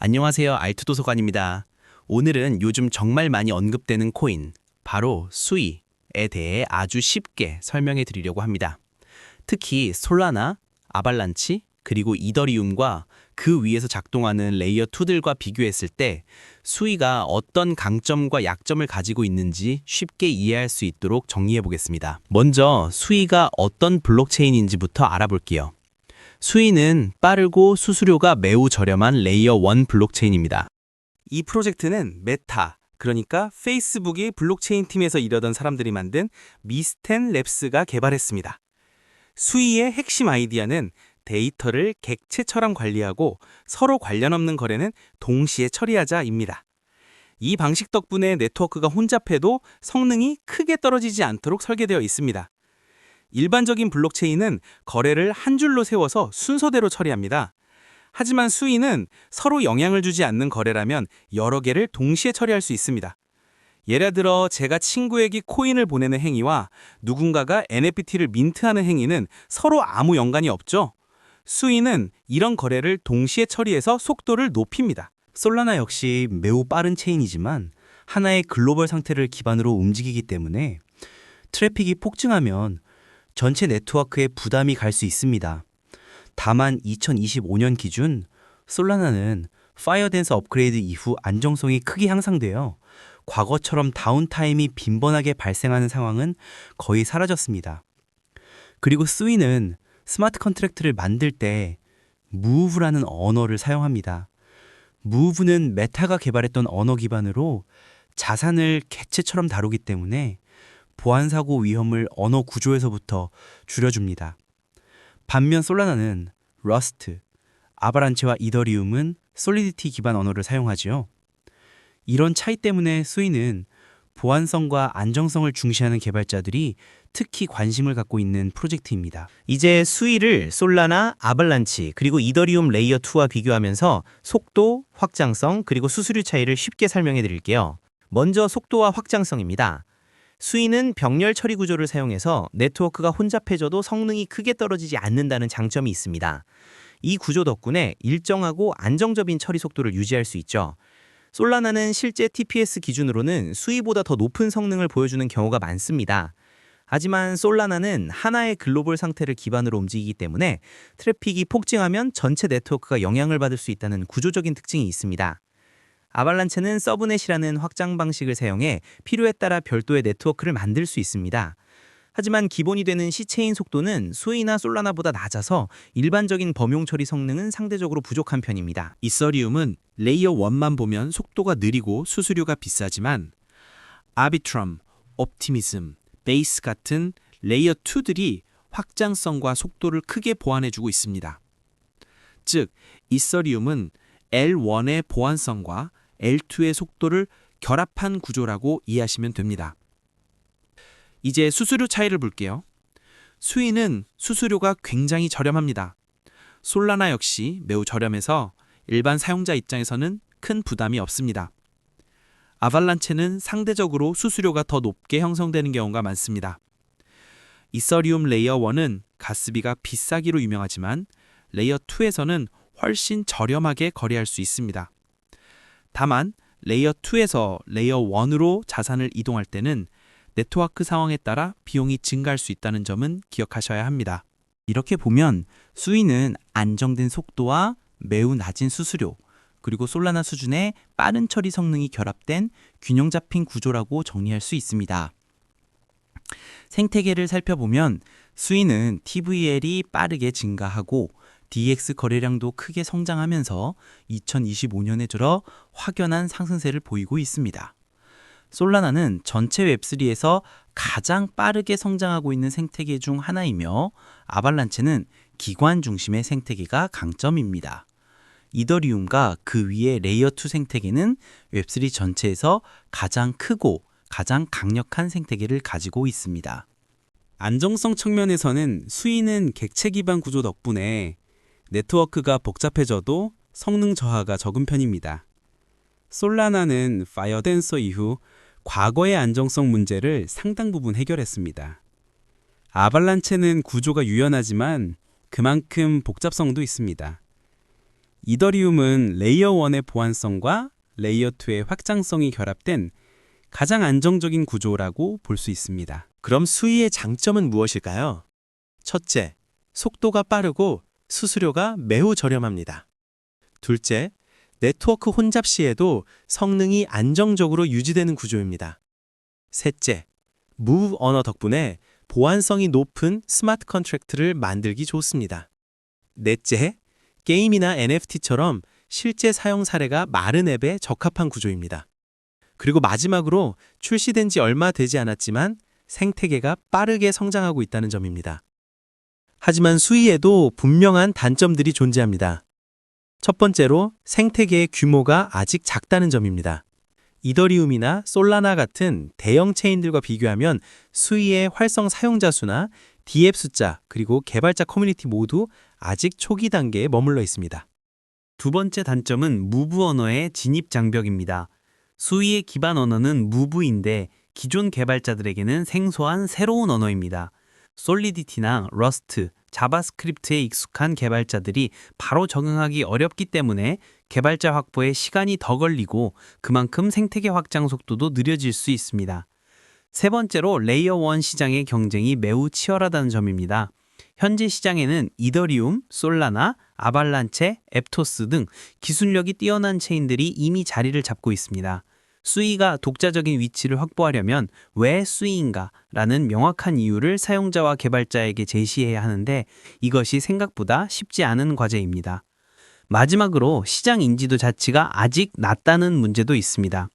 안녕하세요. 알트도서관입니다. 오늘은 요즘 정말 많이 언급되는 코인, 바로 수이에 대해 아주 쉽게 설명해 드리려고 합니다. 특히 솔라나, 아발란치, 그리고 이더리움과 그 위에서 작동하는 레이어 2들과 비교했을 때 수이가 어떤 강점과 약점을 가지고 있는지 쉽게 이해할 수 있도록 정리해 보겠습니다. 먼저 수이가 어떤 블록체인인지부터 알아볼게요. 수이는 빠르고 수수료가 매우 저렴한 레이어 1 블록체인입니다. 이 프로젝트는 메타, 그러니까 페이스북의 블록체인 팀에서 일하던 사람들이 만든 미스텐 랩스가 개발했습니다. 수이의 핵심 아이디어는 데이터를 객체처럼 관리하고 서로 관련 없는 거래는 동시에 처리하자입니다. 이 방식 덕분에 네트워크가 혼잡해도 성능이 크게 떨어지지 않도록 설계되어 있습니다. 일반적인 블록체인은 거래를 한 줄로 세워서 순서대로 처리합니다. 하지만 수이는 서로 영향을 주지 않는 거래라면 여러 개를 동시에 처리할 수 있습니다. 예를 들어 제가 친구에게 코인을 보내는 행위와 누군가가 NFT를 민트하는 행위는 서로 아무 연관이 없죠. 수이는 이런 거래를 동시에 처리해서 속도를 높입니다. 솔라나 역시 매우 빠른 체인이지만 하나의 글로벌 상태를 기반으로 움직이기 때문에 트래픽이 폭증하면 전체 네트워크에 부담이 갈 수 있습니다. 다만 2025년 기준 솔라나는 파이어댄서 업그레이드 이후 안정성이 크게 향상되어 과거처럼 다운타임이 빈번하게 발생하는 상황은 거의 사라졌습니다. 그리고 수이는 스마트 컨트랙트를 만들 때 무브라는 언어를 사용합니다. 무브는 메타가 개발했던 언어 기반으로 자산을 객체처럼 다루기 때문에 보안사고 위험을 언어 구조에서부터 줄여줍니다. 반면 솔라나는 러스트, 아바란치와 이더리움은 솔리디티 기반 언어를 사용하지요. 이런 차이 때문에 수이는 보안성과 안정성을 중시하는 개발자들이 특히 관심을 갖고 있는 프로젝트입니다. 이제 수이를 솔라나, 아발란치, 그리고 이더리움 레이어 2와 비교하면서 속도, 확장성, 그리고 수수료 차이를 쉽게 설명해 드릴게요. 먼저 속도와 확장성입니다. 수이는 병렬 처리 구조를 사용해서 네트워크가 혼잡해져도 성능이 크게 떨어지지 않는다는 장점이 있습니다. 이 구조 덕분에 일정하고 안정적인 처리 속도를 유지할 수 있죠. 솔라나는 실제 TPS 기준으로는 수이보다 더 높은 성능을 보여주는 경우가 많습니다. 하지만 솔라나는 하나의 글로벌 상태를 기반으로 움직이기 때문에 트래픽이 폭증하면 전체 네트워크가 영향을 받을 수 있다는 구조적인 특징이 있습니다. 아발란체는 서브넷이라는 확장 방식을 사용해 필요에 따라 별도의 네트워크를 만들 수 있습니다. 하지만 기본이 되는 시체인 속도는 수이나 솔라나보다 낮아서 일반적인 범용 처리 성능은 상대적으로 부족한 편입니다. 이서리움은 레이어 1만 보면 속도가 느리고 수수료가 비싸지만 아비트럼, 옵티미즘, 베이스 같은 레이어 2들이 확장성과 속도를 크게 보완해주고 있습니다. 즉, 이서리움은 L1의 보안성과 L2의 속도를 결합한 구조라고 이해하시면 됩니다. 이제 수수료 차이를 볼게요. 수이는 수수료가 굉장히 저렴합니다. 솔라나 역시 매우 저렴해서 일반 사용자 입장에서는 큰 부담이 없습니다. 아발란체는 상대적으로 수수료가 더 높게 형성되는 경우가 많습니다. 이서리움 레이어 1은 가스비가 비싸기로 유명하지만 레이어 2에서는 훨씬 저렴하게 거래할 수 있습니다. 다만 레이어 2에서 레이어 1으로 자산을 이동할 때는 네트워크 상황에 따라 비용이 증가할 수 있다는 점은 기억하셔야 합니다. 이렇게 보면 수이는 안정된 속도와 매우 낮은 수수료, 그리고 솔라나 수준의 빠른 처리 성능이 결합된 균형 잡힌 구조라고 정리할 수 있습니다. 생태계를 살펴보면 수이는 TVL이 빠르게 증가하고 DX 거래량도 크게 성장하면서 2025년에 들어 확연한 상승세를 보이고 있습니다. 솔라나는 전체 웹3에서 가장 빠르게 성장하고 있는 생태계 중 하나이며 아발란체는 기관 중심의 생태계가 강점입니다. 이더리움과 그 위의 레이어 2 생태계는 웹3 전체에서 가장 크고 가장 강력한 생태계를 가지고 있습니다. 안정성 측면에서는 수이는 객체 기반 구조 덕분에 네트워크가 복잡해져도 성능 저하가 적은 편입니다. 솔라나는 파이어댄서 이후 과거의 안정성 문제를 상당 부분 해결했습니다. 아발란체는 구조가 유연하지만 그만큼 복잡성도 있습니다. 이더리움은 레이어 1의 보안성과 레이어 2의 확장성이 결합된 가장 안정적인 구조라고 볼 수 있습니다. 그럼 수위의 장점은 무엇일까요? 첫째, 속도가 빠르고 수수료가 매우 저렴합니다. 둘째, 네트워크 혼잡 시에도 성능이 안정적으로 유지되는 구조입니다. 셋째, Move 언어 덕분에 보안성이 높은 스마트 컨트랙트를 만들기 좋습니다. 넷째, 게임이나 NFT처럼 실제 사용 사례가 많은 앱에 적합한 구조입니다. 그리고 마지막으로 출시된 지 얼마 되지 않았지만 생태계가 빠르게 성장하고 있다는 점입니다. 하지만 수위에도 분명한 단점들이 존재합니다. 첫 번째로 생태계의 규모가 아직 작다는 점입니다. 이더리움이나 솔라나 같은 대형 체인들과 비교하면 수위의 활성 사용자 수나 DApp 숫자 그리고 개발자 커뮤니티 모두 아직 초기 단계에 머물러 있습니다. 두 번째 단점은 무브 언어의 진입 장벽입니다. 수위의 기반 언어는 무브인데 기존 개발자들에게는 생소한 새로운 언어입니다. 솔리디티나 러스트, 자바스크립트에 익숙한 개발자들이 바로 적응하기 어렵기 때문에 개발자 확보에 시간이 더 걸리고 그만큼 생태계 확장 속도도 느려질 수 있습니다. 세 번째로 레이어 1 시장의 경쟁이 매우 치열하다는 점입니다. 현재 시장에는 이더리움, 솔라나, 아발란체, 앱토스 등 기술력이 뛰어난 체인들이 이미 자리를 잡고 있습니다. 수위가 독자적인 위치를 확보하려면 왜 수위인가? 라는 명확한 이유를 사용자와 개발자에게 제시해야 하는데 이것이 생각보다 쉽지 않은 과제입니다. 마지막으로 시장 인지도 자체가 아직 낮다는 문제도 있습니다.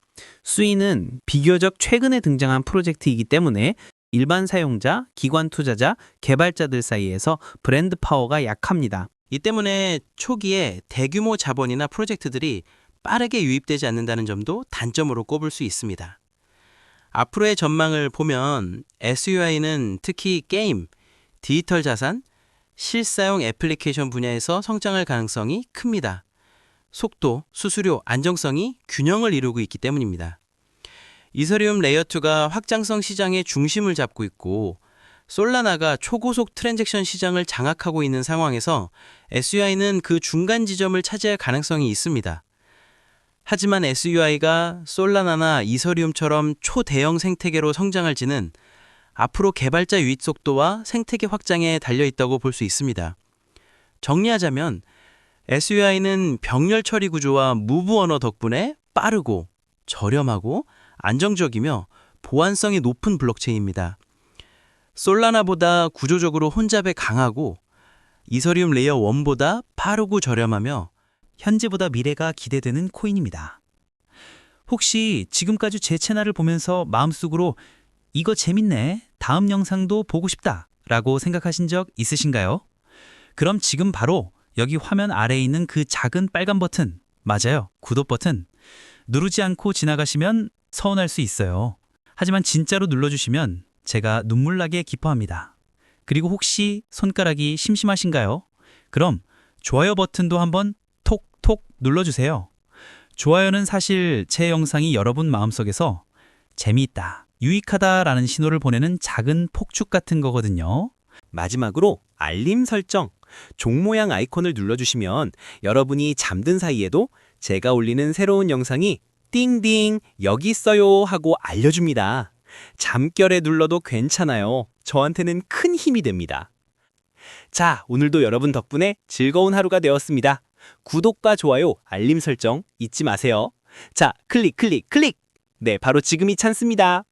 수위는 비교적 최근에 등장한 프로젝트이기 때문에 일반 사용자, 기관 투자자, 개발자들 사이에서 브랜드 파워가 약합니다. 이 때문에 초기에 대규모 자본이나 프로젝트들이 빠르게 유입되지 않는다는 점도 단점으로 꼽을 수 있습니다. 앞으로의 전망을 보면 SUI는 특히 게임, 디지털 자산, 실사용 애플리케이션 분야에서 성장할 가능성이 큽니다. 속도, 수수료, 안정성이 균형을 이루고 있기 때문입니다. 이더리움 레이어2가 확장성 시장의 중심을 잡고 있고 솔라나가 초고속 트랜잭션 시장을 장악하고 있는 상황에서 SUI는 그 중간 지점을 차지할 가능성이 있습니다. 하지만 SUI가 솔라나나 이더리움처럼 초대형 생태계로 성장할지는 앞으로 개발자 유입 속도와 생태계 확장에 달려있다고 볼 수 있습니다. 정리하자면 SUI는 병렬 처리 구조와 무브 언어 덕분에 빠르고 저렴하고 안정적이며 보안성이 높은 블록체인입니다. 솔라나보다 구조적으로 혼잡에 강하고 이더리움 레이어 1보다 빠르고 저렴하며 현재보다 미래가 기대되는 코인입니다. 혹시 지금까지 제 채널을 보면서 마음속으로 이거 재밌네, 다음 영상도 보고 싶다 라고 생각하신 적 있으신가요? 그럼 지금 바로 여기 화면 아래에 있는 그 작은 빨간 버튼, 맞아요, 구독 버튼 누르지 않고 지나가시면 서운할 수 있어요. 하지만 진짜로 눌러주시면 제가 눈물나게 기뻐합니다. 그리고 혹시 손가락이 심심하신가요? 그럼 좋아요 버튼도 한번 톡톡 눌러주세요. 좋아요는 사실 제 영상이 여러분 마음속에서 재미있다, 유익하다라는 신호를 보내는 작은 폭죽 같은 거거든요. 마지막으로 알림 설정, 종 모양 아이콘을 눌러주시면 여러분이 잠든 사이에도 제가 올리는 새로운 영상이 띵띵 여기 있어요 하고 알려줍니다. 잠결에 눌러도 괜찮아요. 저한테는 큰 힘이 됩니다. 자, 오늘도 여러분 덕분에 즐거운 하루가 되었습니다. 구독과 좋아요, 알림 설정 잊지 마세요. 자, 클릭! 네, 바로 지금이 찬스입니다.